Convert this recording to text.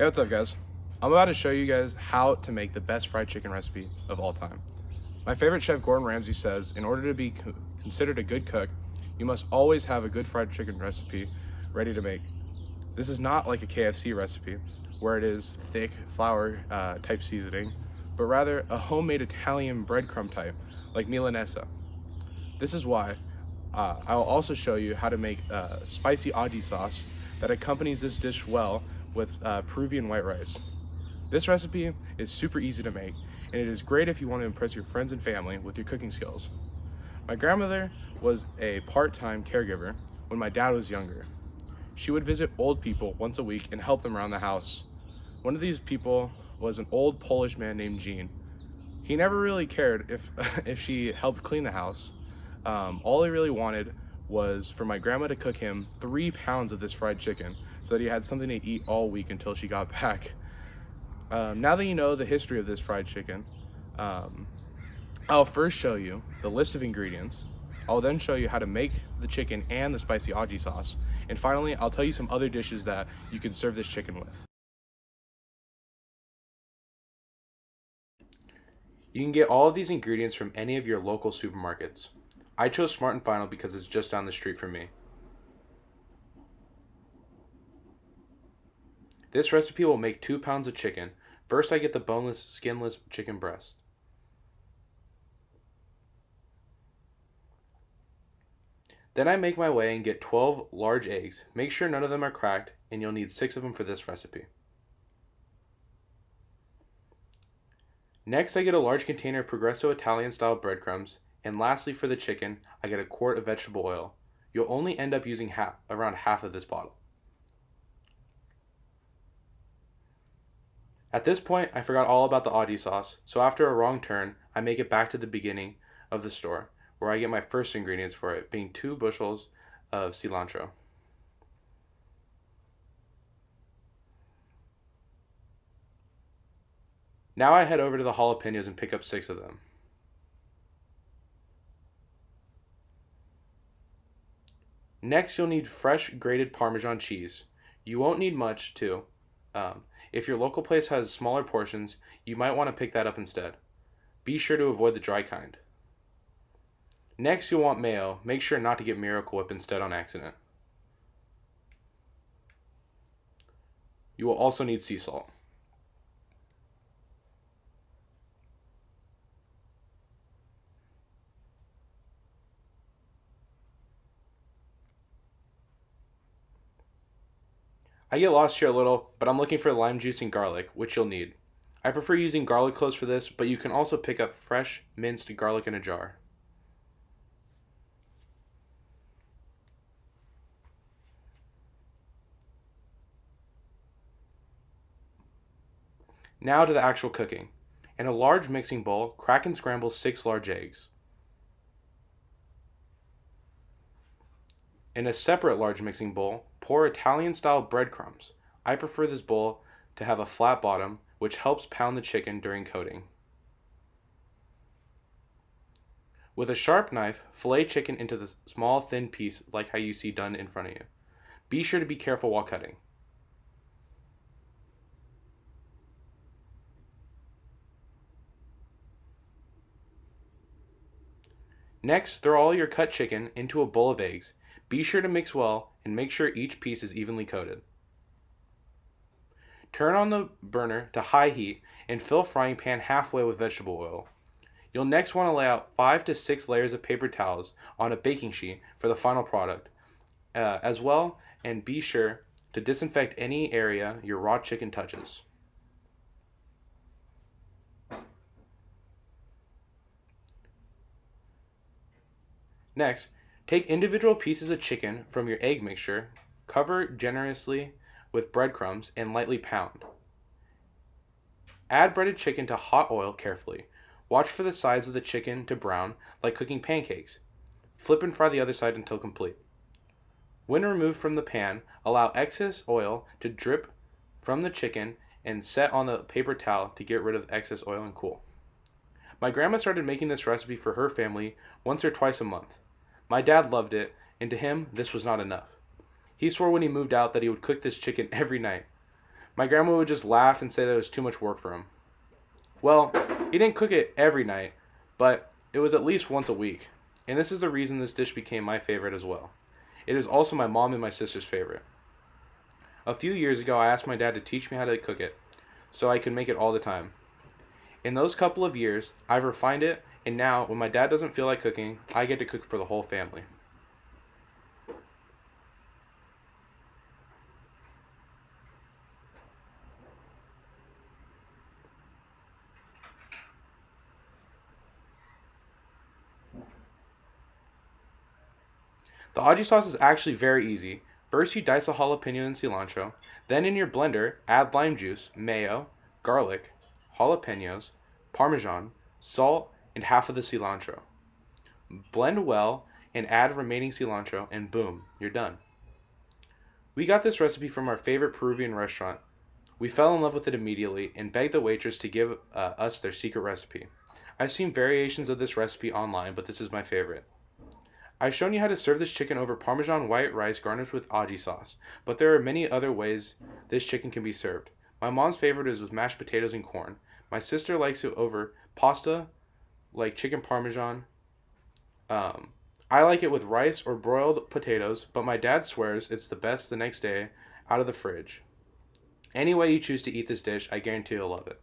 Hey, what's up, guys? I'm about to show you guys how to make the best fried chicken recipe of all time. My favorite chef, Gordon Ramsay, says in order to be considered a good cook, you must always have a good fried chicken recipe ready to make. This is not like a KFC recipe, where it is thick flour type seasoning, but rather a homemade Italian breadcrumb type, like Milanese. This is why I'll also show you how to make spicy Aji sauce that accompanies this dish well with Peruvian white rice. This recipe is super easy to make, and it is great if you want to impress your friends and family with your cooking skills. My grandmother was a part-time caregiver when my dad was younger. She would visit old people once a week and help them around the house. One of these people was an old Polish man named Gene. He never really cared if if she helped clean the house. All he really wanted was for my grandma to cook him 3 pounds of this fried chicken so that he had something to eat all week until she got back. Now that you know the history of this fried chicken, I'll first show you the list of ingredients. I'll then show you how to make the chicken and the spicy Aji sauce. And finally, I'll tell you some other dishes that you can serve this chicken with. You can get all of these ingredients from any of your local supermarkets. I chose Smart and Final because it's just down the street from me. This recipe will make 2 pounds of chicken. First, I get the boneless, skinless chicken breast. Then I make my way and get 12 large eggs. Make sure none of them are cracked, and you'll need 6 of them for this recipe. Next, I get a large container of Progresso Italian-style breadcrumbs, and lastly for the chicken, I get a quart of vegetable oil. You'll only end up using around half of this bottle. At this point, I forgot all about the Aji sauce, so after a wrong turn, I make it back to the beginning of the store, where I get my first ingredients for it, being 2 bushels of cilantro. Now I head over to the jalapenos and pick up 6 of them. Next, you'll need fresh grated Parmesan cheese. You won't need much, too. If your local place has smaller portions, you might want to pick that up instead. Be sure to avoid the dry kind. Next, you'll want mayo. Make sure not to get Miracle Whip instead on accident. You will also need sea salt. I get lost here a little, but I'm looking for lime juice and garlic, which you'll need. I prefer using garlic cloves for this, but you can also pick up fresh minced garlic in a jar. Now to the actual cooking. In a large mixing bowl, crack and scramble 6 large eggs. In a separate large mixing bowl, pour Italian-style breadcrumbs. I prefer this bowl to have a flat bottom, which helps pound the chicken during coating. With a sharp knife, fillet chicken into the small thin piece like how you see done in front of you. Be sure to be careful while cutting. Next, throw all your cut chicken into a bowl of eggs. Be sure to mix well and make sure each piece is evenly coated. Turn on the burner to high heat and fill frying pan halfway with vegetable oil. You'll next want to lay out 5 to 6 layers of paper towels on a baking sheet for the final product as well, and be sure to disinfect any area your raw chicken touches. Next, take individual pieces of chicken from your egg mixture, cover generously with breadcrumbs, and lightly pound. Add breaded chicken to hot oil carefully. Watch for the sides of the chicken to brown, like cooking pancakes. Flip and fry the other side until complete. When removed from the pan, allow excess oil to drip from the chicken and set on the paper towel to get rid of excess oil and cool. My grandma started making this recipe for her family once or twice a month. My dad loved it, and to him, this was not enough. He swore when he moved out that he would cook this chicken every night. My grandma would just laugh and say that it was too much work for him. Well, he didn't cook it every night, but it was at least once a week. And this is the reason this dish became my favorite as well. It is also my mom and my sister's favorite. A few years ago, I asked my dad to teach me how to cook it so I could make it all the time. In those couple of years, I've refined it, and now, when my dad doesn't feel like cooking, I get to cook for the whole family. The Aji sauce is actually very easy. First, you dice a jalapeno and cilantro. Then, in your blender, add lime juice, mayo, garlic, jalapenos, parmesan, salt, and half of the cilantro. Blend well and add remaining cilantro, and boom, you're done. We got this recipe from our favorite Peruvian restaurant. We fell in love with it immediately and begged the waitress to give us their secret recipe. I've seen variations of this recipe online, but this is my favorite. I've shown you how to serve this chicken over Parmesan white rice garnished with Aji sauce, but there are many other ways this chicken can be served. My mom's favorite is with mashed potatoes and corn. My sister likes it over pasta, like chicken Parmesan. Um, I like it with rice or broiled potatoes, but my dad swears it's the best the next day out of the fridge. Any way you choose to eat this dish, I guarantee you'll love it.